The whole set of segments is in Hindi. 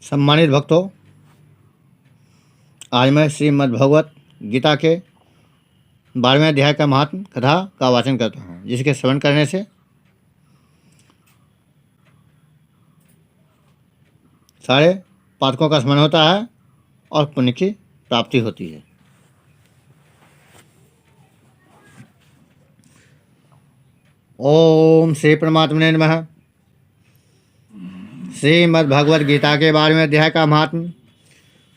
सम्मानित भक्तों, आज मैं श्रीमद् भगवत गीता के 12वें अध्याय का महात्म कथा का वाचन करता हूँ, जिसके श्रवण करने से सारे पातकों का स्मरण होता है और पुण्य की प्राप्ति होती है। ओम श्री परमात्मने नमः। श्रीमद् भगवत गीता के 12वें अध्याय का महात्म।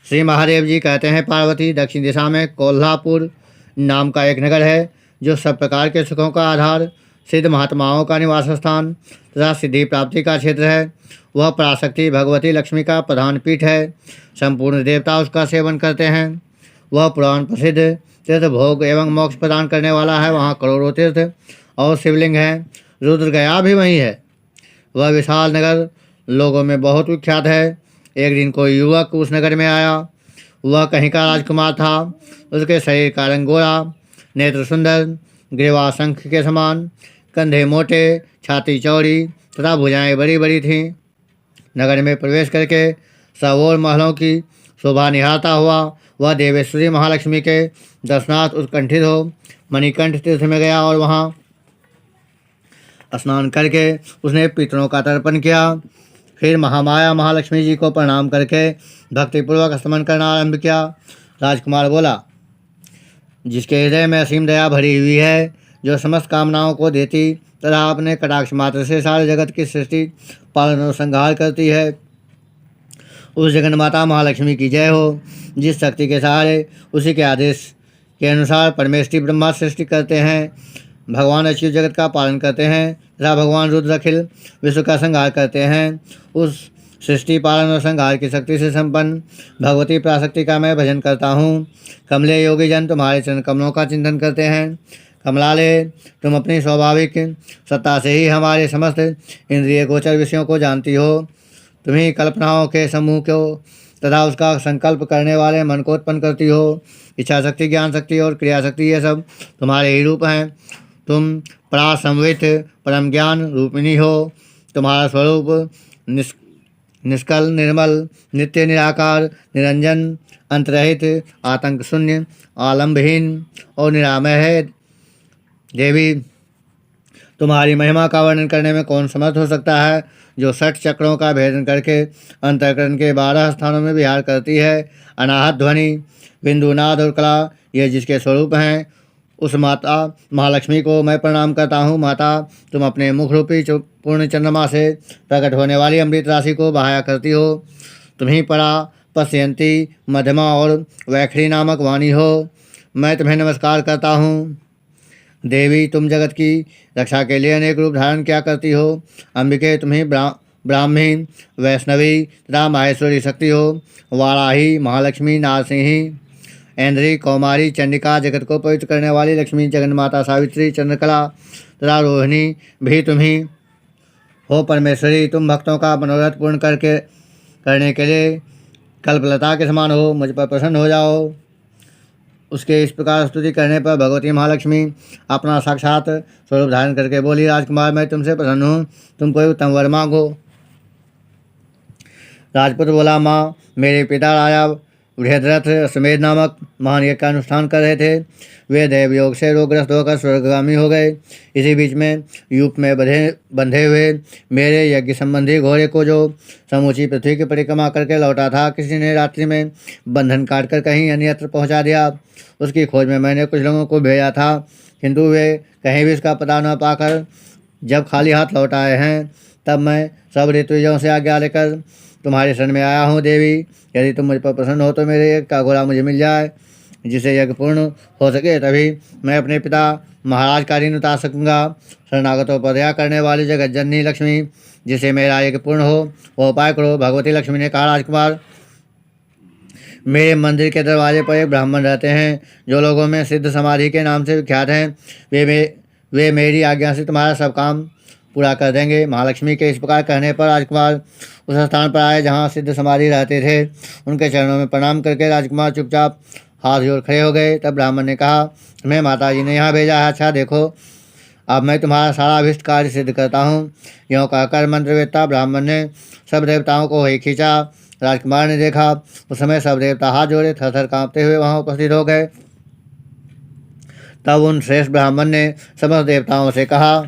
श्री महादेव जी कहते हैं, पार्वती दक्षिण दिशा में कोल्हापुर नाम का एक नगर है, जो सब प्रकार के सुखों का आधार, सिद्ध महात्माओं का निवास स्थान तथा सिद्धि प्राप्ति का क्षेत्र है। वह पराशक्ति भगवती लक्ष्मी का प्रधान पीठ है। संपूर्ण देवता उसका सेवन करते हैं। वह पुराण प्रसिद्ध तीर्थ भोग एवं मोक्ष प्रदान करने वाला है। वहाँ करोड़ों तीर्थ और शिवलिंग हैं। रुद्र गया भी वहीं है। वह विशाल नगर लोगों में बहुत विख्यात है। एक दिन कोई युवक उस नगर में आया। वह कहीं का राजकुमार था। उसके शरीर का रंग गोरा, नेत्र सुंदर, ग्रीवा शंख के समान, कंधे मोटे, छाती चौड़ी तथा भुजाएं बड़ी बड़ी थीं। नगर में प्रवेश करके सब ओर महलों की शोभा निहारता हुआ वह देवेश्वरी महालक्ष्मी के दर्शनार्थ उत्कंठित हो मणिकंठ तीर्थ में गया और वहाँ स्नान करके उसने पितरों का तर्पण किया। फिर महामाया महालक्ष्मी जी को प्रणाम करके भक्तिपूर्वक स्तमन करना आरंभ किया। राजकुमार बोला, जिसके हृदय में असीम दया भरी हुई है, जो समस्त कामनाओं को देती तथा अपने कटाक्ष मात्र से सारे जगत की सृष्टि पालन और संहार करती है, उस जगन्माता महालक्ष्मी की जय हो। जिस शक्ति के सहारे उसी के आदेश के अनुसार परमेष्टि ब्रह्मा सृष्टि करते हैं, भगवान अच्युत जगत का पालन करते हैं तथा भगवान रुद्र अखिल विश्व का संहार करते हैं, उस सृष्टि पालन और संहार की शक्ति से संपन्न भगवती पराशक्ति का मैं भजन करता हूँ। कमले योगी जन तुम्हारे चरण कमलों का चिंतन करते हैं। कमलाले, तुम अपनी स्वाभाविक सत्ता से ही हमारे समस्त इंद्रिय गोचर विषयों को जानती हो। तुम्ही कल्पनाओं के समूह को तथा उसका संकल्प करने वाले मन को उत्पन्न करती हो। इच्छा शक्ति, ज्ञान शक्ति और क्रिया शक्ति, ये सब तुम्हारे ही रूप हैं। तुम परासंवित परम ज्ञान रूपिणी हो। तुम्हारा स्वरूप निष्कल, निर्मल, नित्य, निराकार, निरंजन, अंतरहित, आतंक शून्य, आलंबहीन और निरामय है। देवी, तुम्हारी महिमा का वर्णन करने में कौन समर्थ हो सकता है, जो 60 चक्रों का भेदन करके अंतःकरण के 12 स्थानों में विहार करती है। अनाहत ध्वनि, बिंदुनाद और कला, ये जिसके स्वरूप हैं, उस माता महालक्ष्मी को मैं प्रणाम करता हूँ। माता, तुम अपने मुख रूपी पूर्ण चंद्रमा से प्रकट होने वाली अमृत राशि को बहाया करती हो। तुम ही परा, पश्यंती, मध्यमा और वैखरी नामक वाणी हो। मैं तुम्हें नमस्कार करता हूँ। देवी, तुम जगत की रक्षा के लिए अनेक रूप धारण क्या करती हो। अंबिके, तुम्हें ब्राह्मी, वैष्णवी तथा माहेश्वरी शक्ति हो। वाराही, महालक्ष्मी, नारसिंही, ऐन्द्री, कौमारी, चंडिका, जगत को पवित्र करने वाली लक्ष्मी, जगन्माता सावित्री, चंद्रकला तथा रोहिणी भी तुम ही हो। परमेश्वरी, तुम भक्तों का मनोरथ पूर्ण करने के लिए कल्पलता के समान हो। मुझ पर प्रसन्न हो जाओ। उसके इस प्रकार स्तुति करने पर भगवती महालक्ष्मी अपना साक्षात स्वरूप धारण करके बोली, राजकुमार, मैं तुमसे प्रसन्न हूँ। तुम कोई उत्तम वर मांगो। राजपुत्र बोला, माँ, मेरे पिता राजा बृहद्रथ अश्वमेध नामक महान यज्ञ का अनुष्ठान कर रहे थे। वे दैव योग से रोगग्रस्त होकर स्वर्गगामी हो गए। इसी बीच में यूप में बंधे हुए मेरे यज्ञ संबंधी घोड़े को, जो समूची पृथ्वी की परिक्रमा करके लौटा था, किसी ने रात्रि में बंधन काटकर कहीं अन्यत्र पहुंचा दिया। उसकी खोज में मैंने कुछ लोगों को भेजा था, किंतु वे कहीं भी उसका पता न पाकर जब खाली हाथ लौट आए हैं, तब मैं सब ऋतुजों से आज्ञा लेकर तुम्हारे शरण में आया हूँ। देवी, यदि तुम मुझ पर प्रसन्न हो तो मेरे यज्ञ का घोड़ा मुझे मिल जाए, जिसे यज्ञ पूर्ण हो सके, तभी मैं अपने पिता महाराज का ऋण उतार सकूँगा। शरणागतों पर दया करने वाली जगत जननी लक्ष्मी, जिसे मेरा यज्ञ पूर्ण हो, वह उपाय करो। भगवती लक्ष्मी ने कहा, राजकुमार, मेरे मंदिर के दरवाजे पर एक ब्राह्मण रहते हैं, जो लोगों में सिद्ध समाधि के नाम से विख्यात हैं। वे मेरी आज्ञा से तुम्हारा सब काम पूरा कर देंगे। महालक्ष्मी के इस प्रकार कहने पर राजकुमार उस स्थान पर आए जहाँ सिद्ध समाधि रहते थे। उनके चरणों में प्रणाम करके राजकुमार चुपचाप हाथ जोड़ खड़े हो गए। तब ब्राह्मण ने कहा, मैं माताजी ने यहाँ भेजा है। अच्छा देखो, अब मैं तुम्हारा सारा अभिष्ट कार्य सिद्ध करता हूँ। यों कहकर मंत्रवेत्ता ब्राह्मण ने सब देवताओं को वही खींचा। राजकुमार ने देखा उस समय सब देवता हाथ जोड़े थर थर कांपते हुए वहां उपस्थित हो गए। तब उन श्रेष्ठ ब्राह्मण ने समस्त देवताओं से कहा,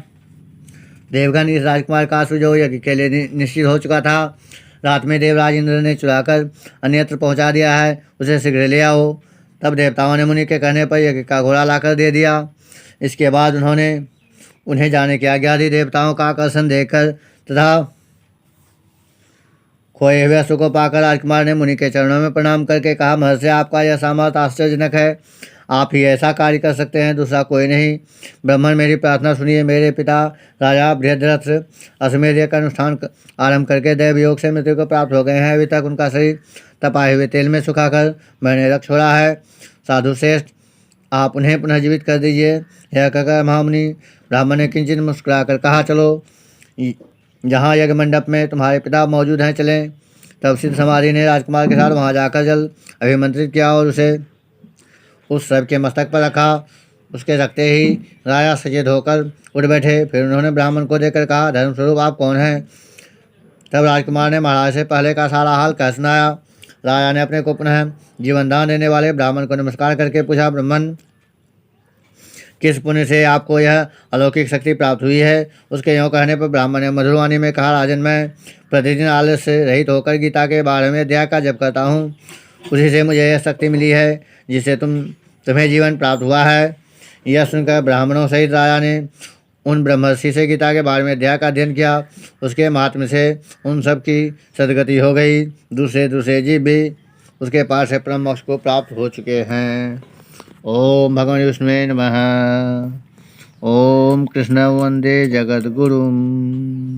देवगण, इस राजकुमार का सुजो यज्ञ के लिए निश्चित हो चुका था। रात में देवराज इंद्र ने चुराकर अन्यत्र पहुंचा दिया है, उसे शीघ्र ले आओ। तब देवताओं ने मुनि के कहने पर यज्ञ का घोड़ा लाकर दे दिया। इसके बाद उन्होंने उन्हें जाने की आज्ञा दी। देवताओं का आकर्षण देखकर तथा खोए हुए अश्व को पाकर राजकुमार ने मुनि के चरणों में प्रणाम करके कहा, महर्षि, आपका यह सामर्थ्य आश्चर्यजनक है। आप ही ऐसा कार्य कर सकते हैं, दूसरा कोई नहीं। ब्राह्मण, मेरी प्रार्थना सुनिए। मेरे पिता राजा बृहद्रथ अश्वमेध यज्ञ का अनुष्ठान आरंभ करके दैव योग से मृत्यु को प्राप्त हो गए हैं। अभी तक उनका शरीर तपाए हुए तेल में सुखाकर मैंने रख छोड़ा है। साधु श्रेष्ठ, आप उन्हें पुनः जीवित कर दीजिए। यह कहकर महामुनि ब्राह्मण ने किंचित मुस्कुराकर कहा, चलो, जहाँ यज्ञ मंडप में तुम्हारे पिता मौजूद हैं, चलें। तब सिद्ध समाधि ने राजकुमार के साथ वहाँ जाकर जल अभिमंत्रित किया और उसे उस सब के मस्तक पर रखा। उसके रखते ही राजा सचेत होकर उठ बैठे। फिर उन्होंने ब्राह्मण को देखकर कहा, धर्मस्वरूप, आप कौन हैं? तब राजकुमार ने महाराज से पहले का सारा हाल कह सुनाया। राजा ने अपने को पुनः जीवन दान देने वाले ब्राह्मण को नमस्कार करके पूछा, ब्राह्मण, किस पुण्य से आपको यह अलौकिक शक्ति प्राप्त हुई है? उसके यों कहने पर ब्राह्मण ने मधुरवाणी में कहा, राजन, मैं प्रतिदिन आलस्य से रहित होकर गीता के 12वें अध्याय का जप करता हूँ। उसी से मुझे यह शक्ति मिली है जिससे तुम्हें जीवन प्राप्त हुआ है। यह सुनकर ब्राह्मणों सहित राजा ने उन ब्रह्मर्षि से गीता के 12वें अध्याय का अध्ययन किया। उसके महात्म्य से उन सब की सदगति हो गई। दूसरे दूसरे जीव भी उसके पास से परम मोक्ष को प्राप्त हो चुके हैं। ओम भगवान विष्णुवे नमः। ओम कृष्ण वंदे जगद्गुरुम्।